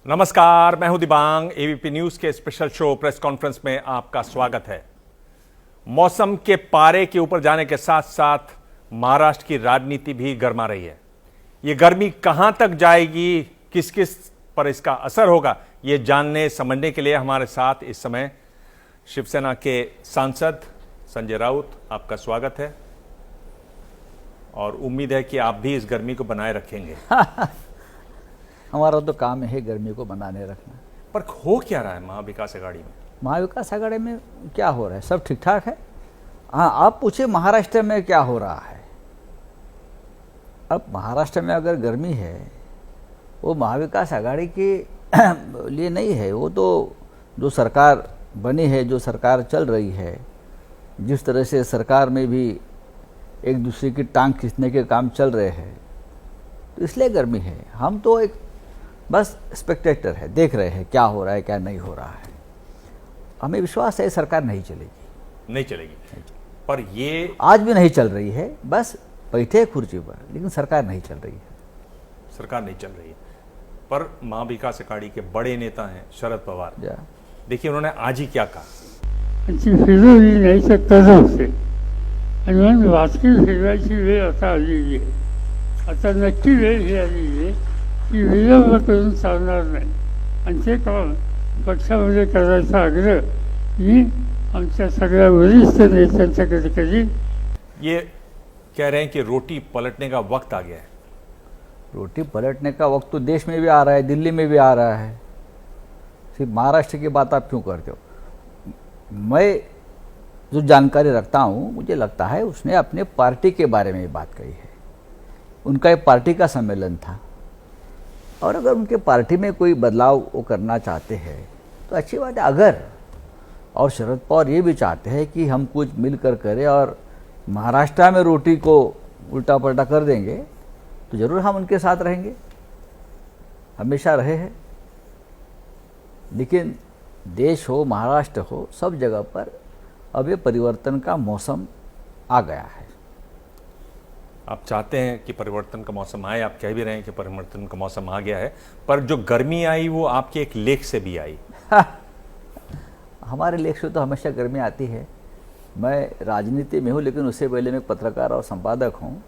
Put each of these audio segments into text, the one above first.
नमस्कार, मैं हूं दिबांग। एबीपी न्यूज के स्पेशल शो प्रेस कॉन्फ्रेंस में आपका स्वागत है। मौसम के पारे के ऊपर जाने के साथ साथ महाराष्ट्र की राजनीति भी गर्मा रही है। ये गर्मी कहां तक जाएगी, किस किस पर इसका असर होगा, ये जानने समझने के लिए हमारे साथ इस समय शिवसेना के सांसद संजय राउत, आपका स्वागत है और उम्मीद है कि आप भी इस गर्मी को बनाए रखेंगे। हमारा तो काम है गर्मी को बनाने रखना। पर हो क्या रहा है महाविकास अघाड़ी में? महाविकास अघाड़ी में क्या हो रहा है? सब ठीक ठाक है। हाँ, आप पूछे महाराष्ट्र में क्या हो रहा है। अब महाराष्ट्र में अगर गर्मी है वो महाविकास अघाड़ी के लिए नहीं है। वो तो जो सरकार बनी है, जो सरकार चल रही है, जिस तरह से सरकार में भी एक दूसरे की टांग खींचने के काम चल रहे हैं, तो इसलिए गर्मी है। हम तो एक बस स्पेक्टेटर है, देख रहे हैं क्या हो रहा है क्या नहीं हो रहा है। हमें विश्वास है सरकार नहीं चलेगी। नहीं चलेगी। पर ये आज भी नहीं चल रही है, बस बैठे कुर्सी पर, लेकिन सरकार नहीं चल रही है। सरकार नहीं चल रही है। पर महाविकास अघाड़ी के बड़े नेता हैं शरद पवार, देखिए उन्होंने आज ही क्या कहा। फिरवली नाही शकता जाऊसे आणि म्हणून वाचकी फिरवायची वेळ आता आलेली आहे। आता नक्की वेळ ही आलेली आहे की विलंब करून चालणार नाही आणि ते काम पक्षामध्ये करायचा आग्रह मी आमच्या सगळ्या वरिष्ठ नेत्यांच्याकडे करीन। ये कह रहे हैं कि रोटी पलटने का वक्त आ गया है। रोटी पलटने का वक्त तो देश में भी आ रहा है, दिल्ली में भी आ रहा है। सिर्फ महाराष्ट्र की बात आप क्यों करते हो? मैं जो जानकारी रखता हूँ, मुझे लगता है उसने अपने पार्टी के बारे में बात कही है। उनका एक पार्टी का सम्मेलन था और अगर उनके पार्टी में कोई बदलाव वो करना चाहते हैं तो अच्छी बात है। अगर और शरद पवार ये भी चाहते हैं कि हम कुछ मिलकर करें और महाराष्ट्र में रोटी को उल्टा पलटा कर देंगे, तो ज़रूर हम उनके साथ रहेंगे, हमेशा रहे हैं। लेकिन देश हो, महाराष्ट्र हो, सब जगह पर अब ये परिवर्तन का मौसम आ गया है। आप चाहते हैं कि परिवर्तन का मौसम आए, आप कह भी रहे हैं कि परिवर्तन का मौसम आ गया है, पर जो गर्मी आई वो आपके एक लेख से भी आई। हमारे लेख से तो हमेशा गर्मी आती है। मैं राजनीति में हूँ, लेकिन उससे पहले मैं पत्रकार और संपादक हूँ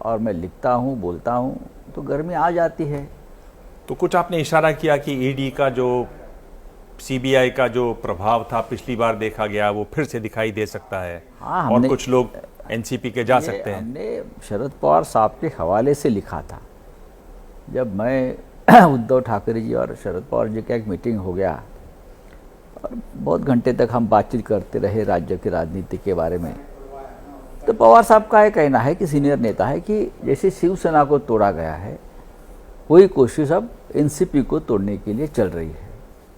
और मैं लिखता हूँ, बोलता हूँ, तो गर्मी आ जाती है। तो कुछ आपने इशारा किया कि ईडी का जो, सीबीआई का जो प्रभाव था पिछली बार देखा गया, वो फिर से दिखाई दे सकता है। हाँ, और कुछ लोग एनसीपी के जा सकते हैं। हमने शरद पवार साहब के हवाले से लिखा था। जब मैं उद्धव ठाकरे जी और शरद पवार जी का एक मीटिंग हो गया और बहुत घंटे तक हम बातचीत करते रहे राज्य की राजनीति के बारे में, तो पवार साहब का ये कहना है कि सीनियर नेता है कि जैसे शिवसेना को तोड़ा गया है, वही कोशिश अब एनसीपी को तोड़ने के लिए चल रही है।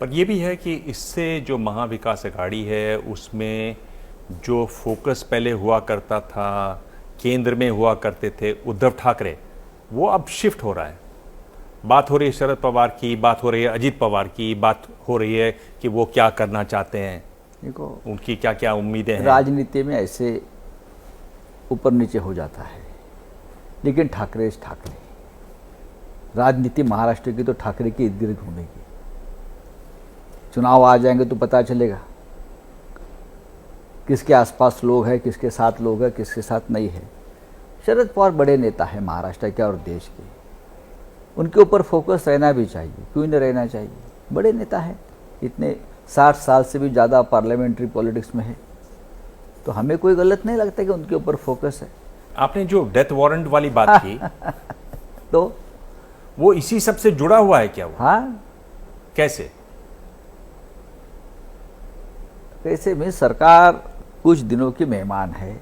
पर यह भी है कि इससे जो महाविकास अघाड़ी है उसमें जो फोकस पहले हुआ करता था, केंद्र में हुआ करते थे उद्धव ठाकरे, वो अब शिफ्ट हो रहा है। बात हो रही है शरद पवार की, बात हो रही है अजीत पवार की, बात हो रही है कि वो क्या करना चाहते हैं, देखो उनकी क्या क्या उम्मीदें हैं। राजनीति में ऐसे ऊपर नीचे हो जाता है, लेकिन ठाकरे राजनीति महाराष्ट्र की तो ठाकरे की इर्द गिर्द घूमेगी। चुनाव आ जाएंगे तो पता चलेगा किसके आसपास लोग हैं, किसके साथ लोग हैं, किसके साथ नहीं है। शरद पवार बड़े नेता है महाराष्ट्र के और देश के, उनके ऊपर फोकस रहना भी चाहिए, क्यों नहीं रहना चाहिए। बड़े नेता है, इतने 60 साल से भी ज़्यादा पार्लियामेंट्री पॉलिटिक्स में है, तो हमें कोई गलत नहीं लगता कि उनके ऊपर फोकस है। आपने जो डेथ वारंट वाली बात की तो वो इसी सब से जुड़ा हुआ है क्या वो? हाँ, कैसे कैसे में सरकार कुछ दिनों की मेहमान है,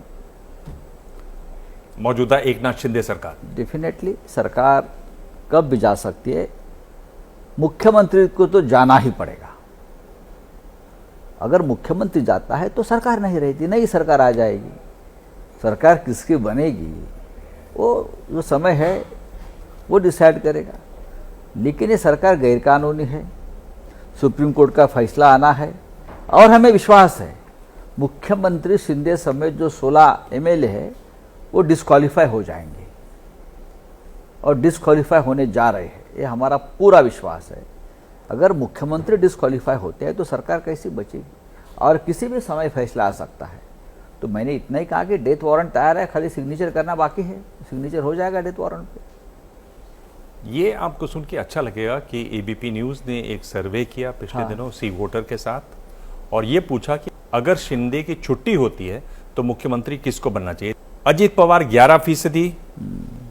मौजूदा एकनाथ शिंदे सरकार। डेफिनेटली सरकार कब भी जा सकती है। मुख्यमंत्री को तो जाना ही पड़ेगा। अगर मुख्यमंत्री जाता है तो सरकार नहीं रहती, नई सरकार आ जाएगी। सरकार किसकी बनेगी वो जो समय है वो डिसाइड करेगा। लेकिन ये सरकार गैरकानूनी है, सुप्रीम कोर्ट का फैसला आना है और हमें विश्वास है मुख्यमंत्री शिंदे समेत जो 16 एमएलए है वो डिस्क्वालीफाई हो जाएंगे और डिस्क्वालीफाई होने जा रहे हैं, ये हमारा पूरा विश्वास है। अगर मुख्यमंत्री डिस्क्वालीफाई होते हैं तो सरकार कैसी बचेगी, और किसी भी समय फैसला आ सकता है। तो मैंने इतना ही कहा कि डेथ वारंट तैयार है, खाली सिग्नेचर करना बाकी है, सिग्नेचर हो जाएगा डेथ वारंट पे। ये आपको सुन के अच्छा लगेगा कि एबीपी न्यूज़ ने एक सर्वे किया पिछले दिनों सी वोटर के साथ, और ये पूछा कि अगर शिंदे की छुट्टी होती है तो मुख्यमंत्री किसको बनना चाहिए। अजीत पवार 11%,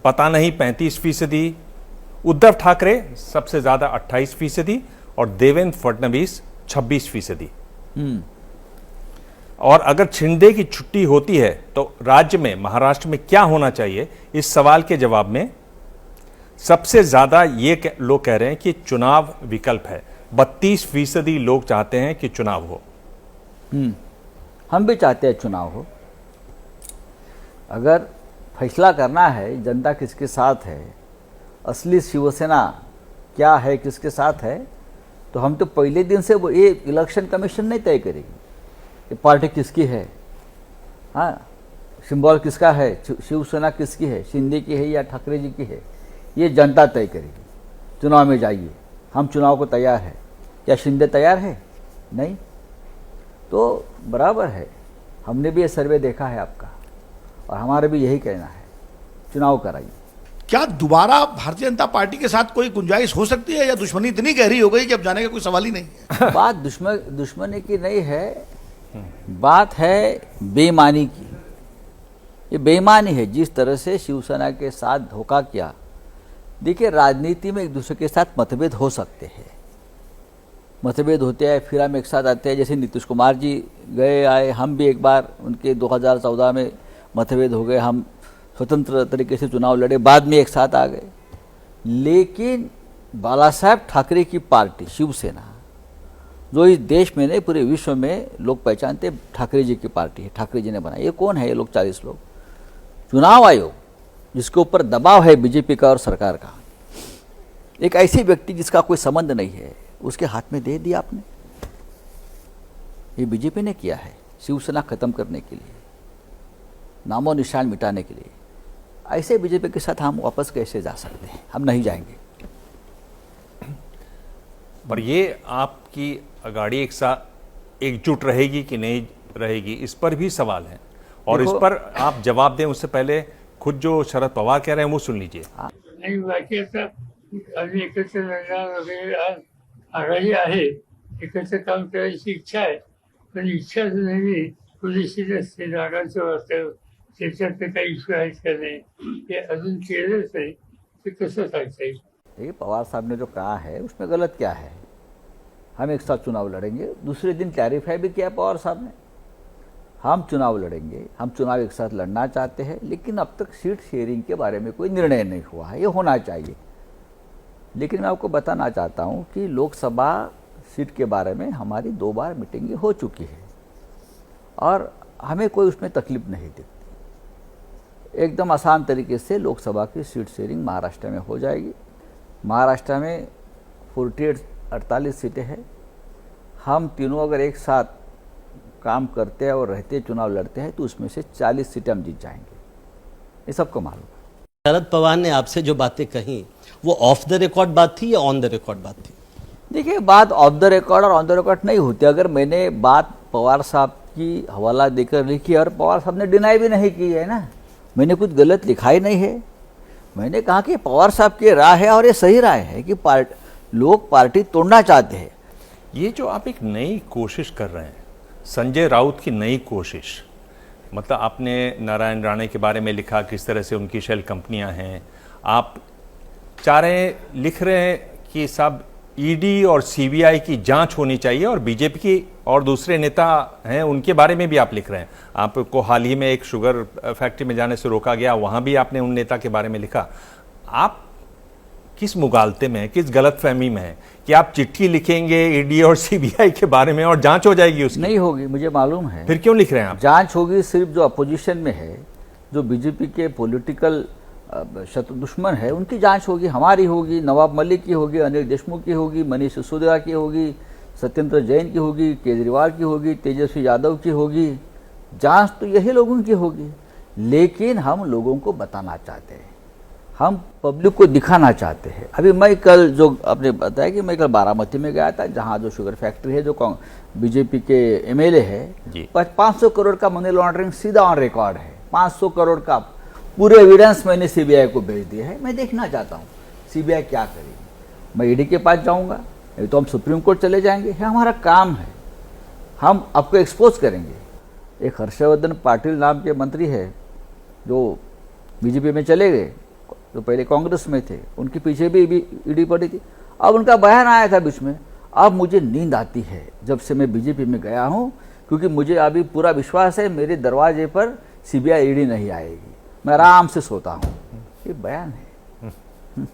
पता नहीं 35%, उद्धव ठाकरे सबसे ज्यादा 28% और देवेंद्र फडणवीस 26%। और अगर शिंदे की छुट्टी होती है तो राज्य में, महाराष्ट्र में क्या होना चाहिए, इस सवाल के जवाब में सबसे ज्यादा ये लोग कह रहे हैं कि चुनाव विकल्प है। 32% लोग चाहते हैं कि चुनाव हो। हम भी चाहते हैं चुनाव हो। अगर फैसला करना है जनता किसके साथ है, असली शिवसेना क्या है, किसके साथ है, तो हम तो पहले दिन से वो ये इलेक्शन कमीशन नहीं तय करेगी कि पार्टी किसकी है, हाँ, सिंबल किसका है, शिवसेना किसकी है, शिंदे की है या ठाकरे जी की है, ये जनता तय करेगी। चुनाव में जाइए, हम चुनाव को तैयार है। क्या शिंदे तैयार है? नहीं। तो बराबर है, हमने भी ये सर्वे देखा है आपका, और हमारा भी यही कहना है, चुनाव कराइए। क्या दोबारा भारतीय जनता पार्टी के साथ कोई गुंजाइश हो सकती है, या दुश्मनी इतनी गहरी हो गई कि अब जाने का कोई सवाल ही नहीं है? बात दुश्मनी की नहीं है, बात है बेईमानी की। ये बेईमानी है जिस तरह से शिवसेना के साथ धोखा किया। देखिए, राजनीति में एक दूसरे के साथ मतभेद हो सकते हैं, मतभेद होते हैं, फिर हम एक साथ आते हैं। जैसे नीतीश कुमार जी गए आए, हम भी एक बार उनके 2014 में मतभेद हो गए, हम स्वतंत्र तरीके से चुनाव लड़े, बाद में एक साथ आ गए। लेकिन बाला साहब ठाकरे की पार्टी शिवसेना, जो इस देश में नहीं पूरे विश्व में लोग पहचानते, ठाकरे जी की पार्टी है, ठाकरे जी ने बनाई। ये कौन है ये लोग? 40 लोग। चुनाव आयोग जिसके ऊपर दबाव है बीजेपी का और सरकार का, एक ऐसे व्यक्ति जिसका कोई संबंध नहीं है, उसके हाथ में दे दिया आपने। ये बीजेपी ने किया है शिवसेना खत्म करने के लिए, नामो निशान मिटाने के लिए। ऐसे बीजेपी के साथ हम वापस कैसे जा सकते हैं? हम नहीं जाएंगे। पर ये आपकी अगाड़ी एक साथ एकजुट रहेगी कि नहीं रहेगी, इस पर भी सवाल है, और इस पर आप जवाब दें उससे पहले खुद जो शरद पवार कह रहे हैं वो सुन लीजिए। आणि बाकी आता आम्ही एकत्र लढणार वगैरे आज आघाडी आहे, एकत्र काम करायची इच्छा आहे, पण इच्छाच नाही, पुरेशी नसते, जागांचं वास्तव, त्याच्यात काही इश्यू आहेत का नाही, हे अजून केलंच नाही, ते कसं सांगता येईल? देखिए, पवार साहब ने जो कहा है उसमें गलत क्या है? हम एक साथ चुनाव लड़ेंगे। दूसरे दिन क्लैरिफाई भी किया पवार साहब ने, हम चुनाव लड़ेंगे, हम चुनाव एक साथ लड़ना चाहते हैं, लेकिन अब तक सीट शेयरिंग के बारे में कोई निर्णय नहीं हुआ है, ये होना चाहिए। लेकिन मैं आपको बताना चाहता हूं कि लोकसभा सीट के बारे में हमारी 2 बार मीटिंगें हो चुकी है, और हमें कोई उसमें तकलीफ नहीं दिखती। एकदम आसान तरीके से लोकसभा की सीट शेयरिंग महाराष्ट्र में हो जाएगी। महाराष्ट्र में 48 सीटें हैं। हम तीनों अगर एक साथ काम करते हैं और रहते चुनाव लड़ते हैं तो उसमें से 40 सीटें हम जीत जाएंगे, ये सबको मालूम है। शरद पवार ने आपसे जो बातें कही वो ऑफ द रिकॉर्ड बात थी या ऑन द रिकॉर्ड बात थी? देखिए, बात ऑफ द रिकॉर्ड और ऑन द रिकॉर्ड नहीं होती। अगर मैंने बात पवार साहब की हवाला देकर लिखी और पवार साहब ने डिनाई भी नहीं की है ना, मैंने कुछ गलत लिखा ही नहीं है। मैंने कहा कि पवार साहब की राय है और ये सही राय है कि लोग पार्टी तोड़ना चाहते हैं। ये जो आप एक नई कोशिश कर रहे हैं, संजय राउत की नई कोशिश, मतलब आपने नारायण राणे के बारे में लिखा, किस तरह से उनकी शेल कंपनियां हैं, आप चाह रहे हैं, लिख रहे हैं कि सब ईडी और सीबीआई की जांच होनी चाहिए, और बीजेपी की और दूसरे नेता हैं उनके बारे में भी आप लिख रहे हैं। आपको हाल ही में एक शुगर फैक्ट्री में जाने से रोका गया, वहां भी आपने उन नेता के बारे में लिखा। आप किस मुगालते में, किस गलतफहमी में है कि आप चिट्ठी लिखेंगे ईडी और सीबीआई के बारे में और जांच हो जाएगी उसकी? नहीं होगी, मुझे मालूम है। फिर क्यों लिख रहे हैं आप? जांच होगी सिर्फ जो अपोजिशन में है, जो बीजेपी के पॉलिटिकल शत्रु दुश्मन है, उनकी जांच होगी। हमारी होगी, नवाब मलिक की होगी, अनिल देशमुख की होगी, मनीष सिसोदिया की होगी, सत्येंद्र जैन की होगी, केजरीवाल की होगी, तेजस्वी यादव की होगी। जांच तो यही लोगों की होगी, लेकिन हम लोगों को बताना चाहते हैं हम पब्लिक को दिखाना चाहते हैं। अभी मैं कल जो आपने बताया कि मैं कल बारामती में गया था, जहाँ जो शुगर फैक्ट्री है, जो बीजेपी के एमएलए है, 500 करोड़ का मनी लॉन्ड्रिंग सीधा ऑन रिकॉर्ड है। 500 करोड़ का पूरे एविडेंस मैंने सीबीआई को भेज दिए है। मैं देखना चाहता हूँ सीबीआई क्या करेगी। मैं ईडी के पास जाऊँगा, नहीं तो हम सुप्रीम कोर्ट चले जाएंगे। ये हमारा काम है, हम आपको एक्सपोज करेंगे। एक हर्षवर्धन पाटिल नाम के मंत्री है जो बीजेपी में चले गए, जो पहले कांग्रेस में थे, उनके पीछे भी ईडी पड़ी थी। अब उनका बयान आया था बीच में, अब मुझे नींद आती है जब से मैं बीजेपी में गया हूं, क्योंकि मुझे अभी पूरा विश्वास है मेरे दरवाजे पर सीबीआई ईडी नहीं आएगी, मैं आराम से सोता हूं। ये बयान है।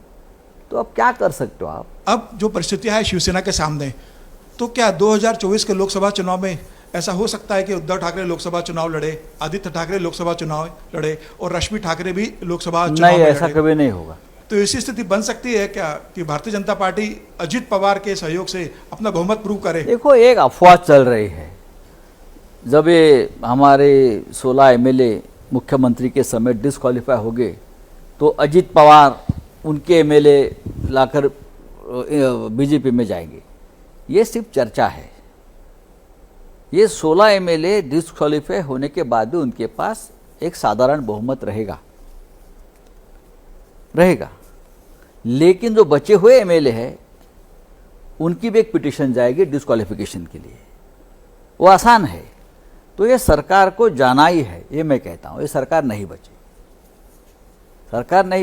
तो अब क्या कर सकते हो आप? अब जो परिस्थितियां है शिवसेना के सामने, तो क्या 2024 के लोकसभा चुनाव में ऐसा हो सकता है कि उद्धव ठाकरे लोकसभा चुनाव लड़े, आदित्य ठाकरे लोकसभा चुनाव लड़े और रश्मि ठाकरे भी लोकसभा चुनाव नहीं, में ऐसा लड़े? कभी नहीं होगा। तो ऐसी स्थिति बन सकती है क्या कि भारतीय जनता पार्टी अजित पवार के सहयोग से अपना बहुमत प्रूव करे? देखो, एक अफवाह चल रही है, जब ये हमारे 16 एमएलए मुख्यमंत्री के समय डिस्क्वालीफाई हो गए तो अजित पवार उनके एमएलए लाकर बीजेपी में जाएंगे। ये सिर्फ चर्चा है। ये 16 एमएलए डिस्क्वालीफाई होने के बाद भी उनके पास एक साधारण बहुमत रहेगा, लेकिन जो बचे हुए एमएलए हैं उनकी भी एक पिटीशन जाएगी डिस्क्वालिफिकेशन के लिए। वो आसान है। तो ये सरकार को जाना ही है, ये मैं कहता हूँ। ये सरकार नहीं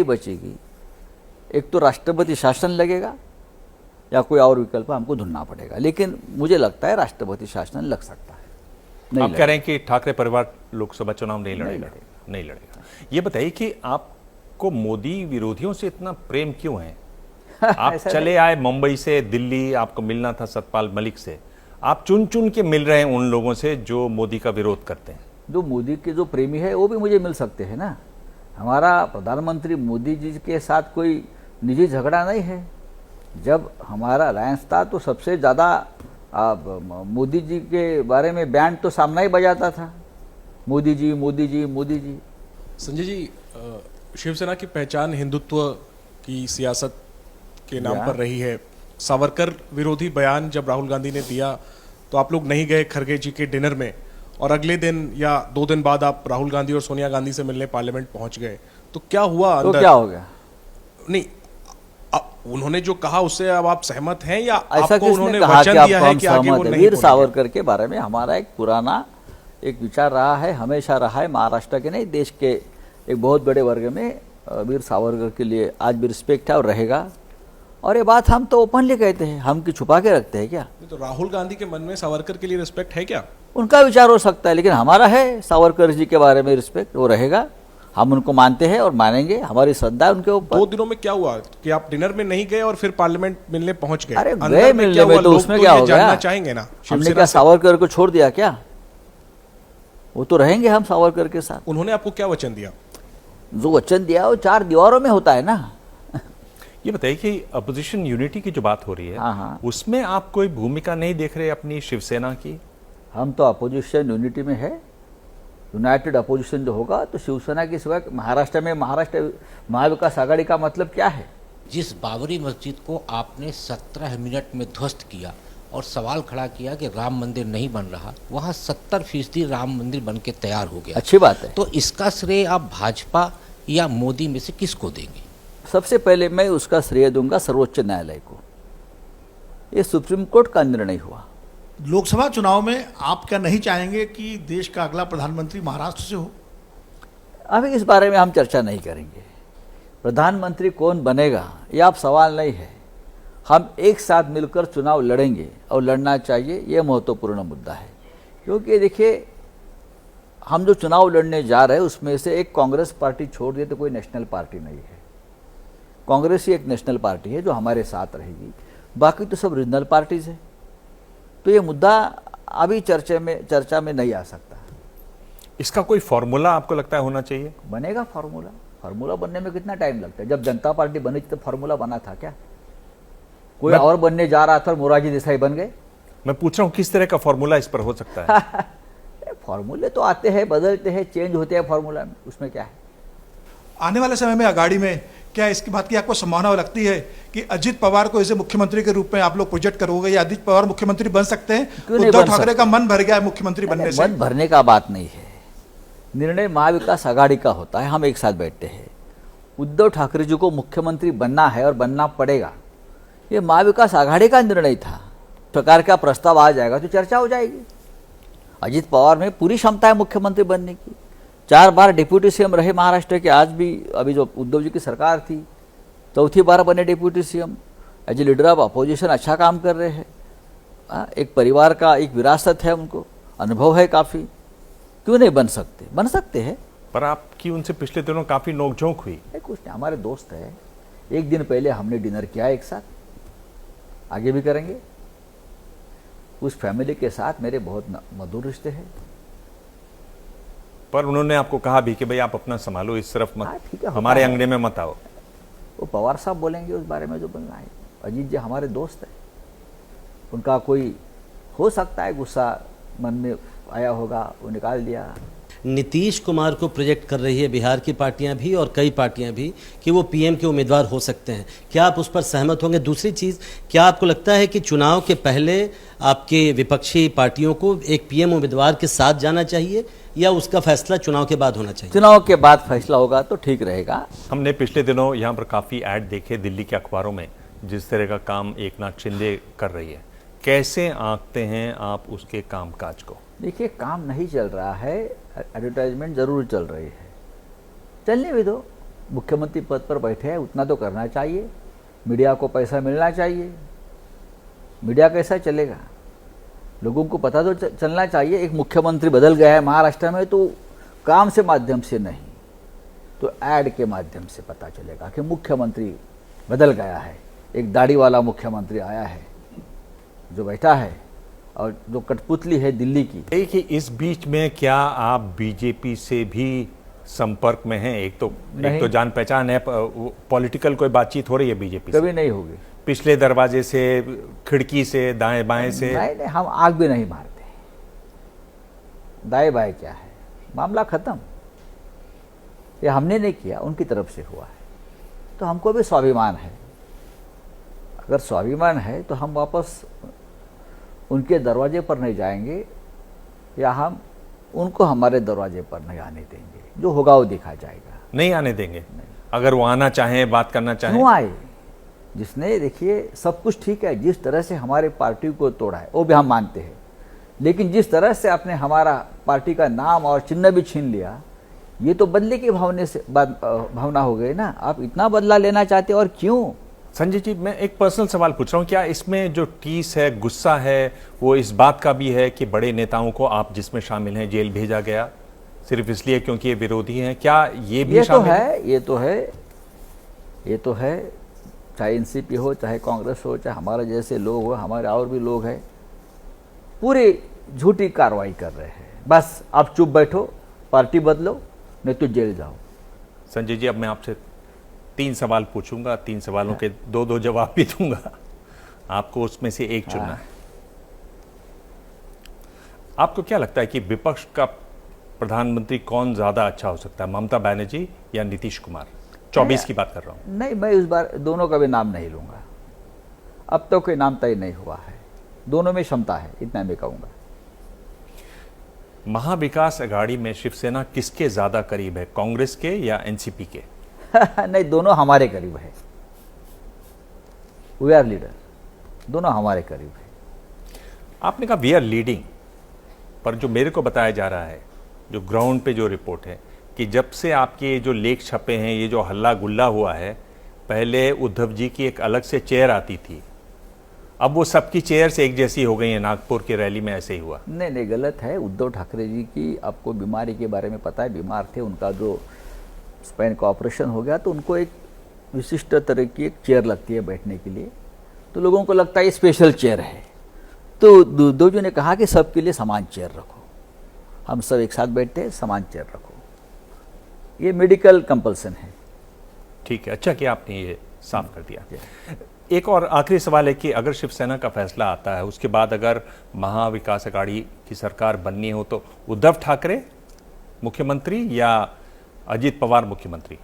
बचेगी। एक तो राष्ट्रपति शासन लगेगा या कोई और विकल्प हमको ढूंढना पड़ेगा, लेकिन मुझे लगता है राष्ट्रपति शासन लग सकता है। आप कह रहे हैं कि ठाकरे परिवार लोकसभा चुनाव नहीं लड़ेगा। ये बताइए कि आपको मोदी विरोधियों से इतना प्रेम क्यों है? आप चले आए मुंबई से दिल्ली, आपको मिलना था सतपाल मलिक से, आप चुन चुन के मिल रहे हैं उन लोगों से जो मोदी का विरोध करते हैं। जो मोदी के जो प्रेमी है वो भी मुझे मिल सकते हैं ना। हमारा प्रधानमंत्री मोदी जी के साथ कोई निजी झगड़ा नहीं है। जब हमारा अलायंस था तो सबसे ज़्यादा मोदी जी के बारे में बैंड तो सामना ही बजाता था, मोदी जी मोदी जी मोदी जी। संजय जी, शिवसेना की पहचान हिंदुत्व की सियासत के नाम पर रही है। सावरकर विरोधी बयान जब राहुल गांधी ने दिया तो आप लोग नहीं गए खरगे जी के डिनर में, और अगले दिन या 2 दिन बाद आप राहुल गांधी और सोनिया गांधी से मिलने पार्लियामेंट पहुंच गए। तो क्या हुआ अंदर? तो क्या हो गया? नहीं, उन्होंने जो कहा उससे अब आप सहमत हैं या ऐसा आपको उन्होंने कहा वचन दिया है कि आगे वो नहीं? वीर सावरकर के बारे में हमारा एक पुराना एक विचार रहा है, हमेशा रहा है। महाराष्ट्र के नहीं, देश के एक बहुत बड़े वर्ग में वीर सावरकर के लिए आज भी रिस्पेक्ट है और रहेगा। और ये बात हम तो ओपनली कहते हैं, हम की छुपा के रखते हैं क्या? तो राहुल गांधी के मन में सावरकर के लिए रिस्पेक्ट है क्या? उनका विचार हो सकता है, लेकिन हमारा है सावरकर जी के बारे में रिस्पेक्ट, वो रहेगा। हम उनको मानते हैं और मानेंगे, हमारी श्रद्धा है उनके ऊपर। 2 दिनों में क्या हुआ कि आप डिनर में नहीं गए और फिर पार्लियामेंट मिलने पहुंच गए? अरे गए मिलने में, तो उसमें क्या हो गया? जानना चाहेंगे ना, हमने क्या सावरकर को छोड़ दिया क्या? वो तो रहेंगे हम सावरकर के साथ। उन्होंने आपको क्या वचन दिया? जो वचन दिया वो 4 दीवारों में होता है ना। ये बताइए कि अपोजिशन यूनिटी की जो बात हो रही है, उसमें आप कोई भूमिका नहीं देख रहे अपनी शिवसेना की? हम तो अपोजिशन यूनिटी में है। यूनाइटेड अपोजिशन जो होगा तो शिवसेना की सिवा महाराष्ट्र में महाराष्ट्र महाविकास आघाड़ी का मतलब क्या है? जिस बाबरी मस्जिद को आपने 17 मिनट में ध्वस्त किया और सवाल खड़ा किया कि राम मंदिर नहीं बन रहा, वहाँ 70% राम मंदिर बन के तैयार हो गया। अच्छी बात है। तो इसका श्रेय आप भाजपा या मोदी में से किसको देंगे? सबसे पहले मैं उसका श्रेय दूंगा सर्वोच्च न्यायालय को। ये सुप्रीम कोर्ट का निर्णय हुआ। लोकसभा चुनाव में आप क्या नहीं चाहेंगे कि देश का अगला प्रधानमंत्री महाराष्ट्र से हो? अभी इस बारे में हम चर्चा नहीं करेंगे। प्रधानमंत्री कौन बनेगा ये आप सवाल नहीं है। हम एक साथ मिलकर चुनाव लड़ेंगे और लड़ना चाहिए, ये महत्वपूर्ण मुद्दा है। क्योंकि देखिए, हम जो चुनाव लड़ने जा रहे हैं उसमें से एक कांग्रेस पार्टी छोड़ दिए तो कोई नेशनल पार्टी नहीं है। कांग्रेस ही एक नेशनल पार्टी है जो हमारे साथ रहेगी, बाकी तो सब रीजनल पार्टीज है। तो ये मुद्दा अभी चर्चा में नहीं आ सकता। इसका कोई फॉर्मूला आपको लगता है होना चाहिए? बनेगा फार्मूला बनने में कितना टाइम लगता है? जब जनता पार्टी बनी तो फार्मूला बना था क्या? कोई और बनने जा रहा था, मोरारजी देसाई बन गए। मैं पूछ रहा हूं किस तरह का फॉर्मूला इस पर हो सकता है? फॉर्मूले तो आते हैं, बदलते हैं, चेंज होते हैं फॉर्मूला में, उसमें क्या है? आने वाले समय में अगाड़ी में क्या इसकी बात की आपको संभावना लगती है कि अजित पवार को इसे मुख्यमंत्री के रूप में आप लोग प्रोजेक्ट करोगे, या अजित पवार मुख्यमंत्री बन सकते हैं? क्यों नहीं उद्धव बन ठाकरे सकते? का मन भर गया है मुख्यमंत्री बनने से। मन भरने का बात नहीं है, निर्णय महाविकास आघाड़ी का होता है, हम एक साथ बैठते हैं। उद्धव ठाकरे जी को मुख्यमंत्री बनना है और बनना पड़ेगा, ये महाविकास आघाड़ी का निर्णय था। सरकार का प्रस्ताव आ जाएगा तो चर्चा हो जाएगी। अजित पवार में पूरी क्षमता है मुख्यमंत्री बनने की, 4 बार डिप्यूटी सीएम रहे महाराष्ट्र के, आज भी अभी जो उद्धव जी की सरकार थी 4थी बार बने deputy CM, as a leader of opposition अच्छा काम कर रहे हैं। एक परिवार का एक विरासत है, उनको अनुभव है काफ़ी, क्यों नहीं बन सकते? बन सकते हैं। पर आपकी उनसे पिछले दिनों काफी नोकझोंक हुई। कुछ नहीं, हमारे दोस्त है, एक दिन पहले हमने डिनर किया एक साथ, आगे भी करेंगे। उस फैमिली के साथ मेरे बहुत मधुर रिश्ते हैं। पर उन्होंने आपको कहा भी कि भाई आप अपना संभालो, इस तरफ हाँ, मत, ठीक है, हमारे होता है। अंगने में मत आओ। वो पवार साहब बोलेंगे उस बारे में जो बोलना है। अजीत जी हमारे दोस्त हैं, उनका कोई हो सकता है गुस्सा मन में आया होगा, वो निकाल दिया। नीतीश कुमार को प्रोजेक्ट कर रही है बिहार की पार्टियां भी और कई पार्टियां भी कि वो पीएम के उम्मीदवार हो सकते हैं, क्या आप उस पर सहमत होंगे? दूसरी चीज़, क्या आपको लगता है कि चुनाव के पहले आपके विपक्षी पार्टियों को एक पीएम उम्मीदवार के साथ जाना चाहिए, या उसका फैसला चुनाव के बाद होना चाहिए? चुनाव के बाद फैसला होगा तो ठीक रहेगा। हमने पिछले दिनों यहाँ पर काफी ऐड देखे दिल्ली के अखबारों में, जिस तरह का काम एकनाथ शिंदे कर रही है, कैसे आंकते हैं आप उसके कामकाज को? देखिए, काम नहीं चल रहा है, एडवर्टाइजमेंट जरूर चल रही है, चलने भी दो। मुख्यमंत्री पद पर बैठे हैं, उतना तो करना चाहिए। मीडिया को पैसा मिलना चाहिए, मीडिया कैसा चलेगा? लोगों को पता तो चलना चाहिए। एक मुख्यमंत्री बदल गया है महाराष्ट्र में, तो काम से माध्यम से नहीं, तो ऐड के माध्यम से पता चलेगा कि मुख्यमंत्री बदल गया है। एक दाढ़ी वाला मुख्यमंत्री आया है जो बैठा है, और जो कठपुतली है दिल्ली की। कि इस बीच में क्या आप बीजेपी से भी संपर्क में हैं? एक तो जान पहचान है, पॉलिटिकल कोई बातचीत हो रही है बीजेपी से? कभी नहीं होगी। पिछले दरवाजे से, खिड़की से, दाएं बाएं से? नहीं, हम आग भी नहीं मारते। दाएं बाएं क्या है, मामला खत्म। ये हमने नहीं किया, उनकी तरफ से हुआ है। तो हमको भी स्वाभिमान है। अगर स्वाभिमान है तो हम वापस उनके दरवाजे पर नहीं जाएंगे, या हम उनको हमारे दरवाजे पर नहीं आने देंगे। जो होगा वो देखा जाएगा। नहीं आने देंगे? अगर वो आना चाहें, बात करना चाहें? क्यों आए? जिसने, देखिए, सब कुछ ठीक है, जिस तरह से हमारे पार्टी को तोड़ा है वो भी हम मानते हैं, लेकिन जिस तरह से आपने हमारा पार्टी का नाम और चिन्ह भी छीन लिया, ये तो बदले की भावना हो गई ना। आप इतना बदला लेना चाहते और क्यों? संजय जी, मैं एक पर्सनल सवाल पूछ रहा हूं, क्या इसमें जो टीस है, गुस्सा है, वो इस बात का भी है कि बड़े नेताओं को, आप जिसमें शामिल हैं, जेल भेजा गया सिर्फ इसलिए क्योंकि ये विरोधी हैं? क्या ये भी शामिल है? ये तो है। चाहे एनसीपी हो, चाहे कांग्रेस हो, चाहे हमारे जैसे लोग हो, हमारे और भी लोग हैं, पूरी झूठी कार्रवाई कर रहे हैं। बस आप चुप बैठो, पार्टी बदलो, नहीं तो जेल जाओ। संजय जी, अब मैं आपसे 3 सवाल पूछूंगा, 3 सवालों के 2-2 जवाब भी दूंगा, आपको उसमें से एक चुनना है। आपको क्या लगता है कि विपक्ष का प्रधानमंत्री कौन ज्यादा अच्छा हो सकता है, ममता बनर्जी या नीतीश कुमार? 24 की बात कर रहा हूं। नहीं, मैं इस बार दोनों का भी नाम नहीं लूंगा। अब तो कोई नाम तय नहीं हुआ है, दोनों में क्षमता है, इतना मैं कहूंगा। महाविकास आघाड़ी में शिवसेना किसके ज्यादा करीब है, कांग्रेस के या एनसीपी के? नहीं, दोनों हमारे करीब है। वी आर लीडर, दोनों हमारे करीब है। आपने कहा वी आर लीडिंग, पर जो मेरे को बताया जा रहा है, जो ग्राउंड पे जो रिपोर्ट है, कि जब से आपके जो लेख छपे हैं, ये जो हल्ला गुल्ला हुआ है, पहले उद्धव जी की एक अलग से चेयर आती थी, अब वो सबकी चेयर्स एक जैसी हो गई है। नागपुर की रैली में ऐसे ही हुआ। नहीं, गलत है। उद्धव ठाकरे जी की, आपको बीमारी के बारे में पता है, बीमार थे, उनका जो स्पाइन का ऑपरेशन हो गया, तो उनको एक विशिष्ट तरह की एक चेयर लगती है बैठने के लिए, तो लोगों को लगता है ये स्पेशल चेयर है। तो उद्धव जी ने कहा कि सबके लिए समान चेयर रखो, हम सब एक साथ बैठते हैं, समान चेयर रखो। ये मेडिकल कंपल्सन है। ठीक है, अच्छा कि आपने ये साफ कर दिया। एक और आखिरी सवाल है कि अगर शिवसेना का फैसला आता है, उसके बाद अगर महाविकास आघाड़ी की सरकार बननी हो, तो उद्धव ठाकरे मुख्यमंत्री या अजित पवार मुख्यमंत्री?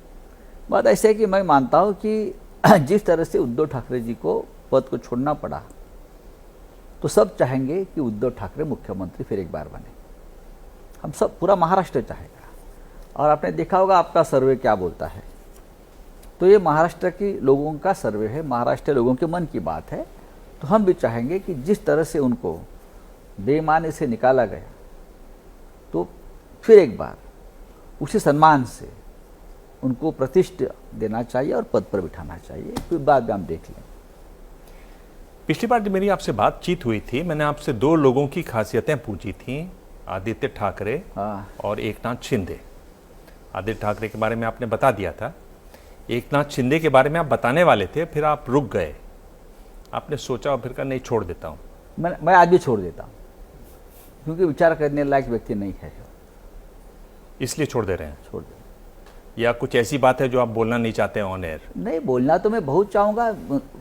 बात ऐसे है कि मैं मानता हूं कि जिस तरह से उद्धव ठाकरे जी को पद को छोड़ना पड़ा, तो सब चाहेंगे कि उद्धव ठाकरे मुख्यमंत्री फिर एक बार बने। हम सब, पूरा महाराष्ट्र चाहेगा। और आपने देखा होगा आपका सर्वे क्या बोलता है, तो ये महाराष्ट्र के लोगों का सर्वे है, महाराष्ट्र लोगों के मन की बात है। तो हम भी चाहेंगे कि जिस तरह से उनको बेईमानी से निकाला गया, तो फिर एक बार उसी सम्मान से उनको प्रतिष्ठा देना चाहिए और पद पर बिठाना चाहिए। फिर बाद में हम देख लें। पिछली बार जब मेरी आपसे बातचीत हुई थी, मैंने आपसे दो लोगों की खासियतें पूछी थी, आदित्य ठाकरे और एकनाथ शिंदे। आदित्य ठाकरे के बारे में आपने बता दिया था, एकनाथ शिंदे के बारे में आप बताने वाले थे, फिर आप रुक गए। आपने सोचा और फिर कहा नहीं, छोड़ देता हूँ। मैं आज भी छोड़ देता हूँ, क्योंकि विचार करने लायक व्यक्ति नहीं है। इसलिए छोड़ दे रहे हैं? छोड़ दे। या कुछ ऐसी बात है जो आप बोलना नहीं चाहते हैं ऑन एयर? नहीं, बोलना तो मैं बहुत चाहूँगा,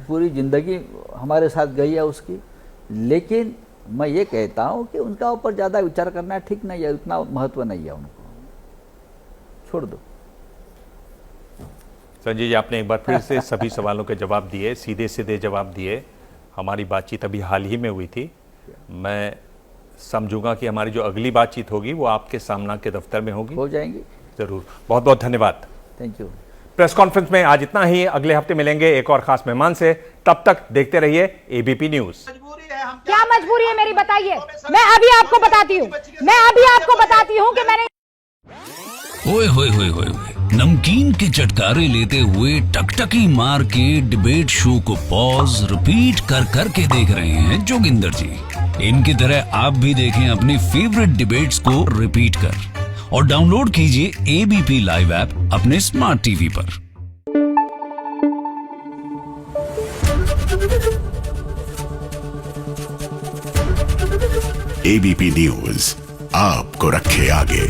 पूरी जिंदगी हमारे साथ गई है उसकी, लेकिन मैं ये कहता हूँ कि उनका ऊपर ज़्यादा विचार करना ठीक नहीं है, उतना महत्व नहीं है उनको, छोड़ दो। संजय जी, आपने एक बार फिर से सभी सवालों के जवाब दिए, सीधे सीधे जवाब दिए। हमारी बातचीत अभी हाल ही में हुई थी। मैं समझूंगा कि हमारी जो अगली बातचीत होगी वो आपके सामना के दफ्तर में होगी। हो जाएंगी जरूर। बहुत बहुत धन्यवाद। Thank you. प्रेस कॉन्फ्रेंस में आज इतना ही। अगले हफ्ते मिलेंगे एक और खास मेहमान से। तब तक देखते रहिए एबीपी न्यूज। क्या मजबूरी है मेरी, बताइए। मैं अभी आपको बताती हूँ कि मैंने ओए होए होए होए नमकीन के चटकारे लेते हुए टकटकी मार के डिबेट शो को पॉज रिपीट कर करके देख रहे हैं जोगिंदर जी। इनकी तरह आप भी देखें अपनी फेवरेट डिबेट्स को रिपीट कर और डाउनलोड कीजिए एबीपी लाइव ऐप अपने स्मार्ट टीवी पर। एबीपी न्यूज आपको रखे आगे।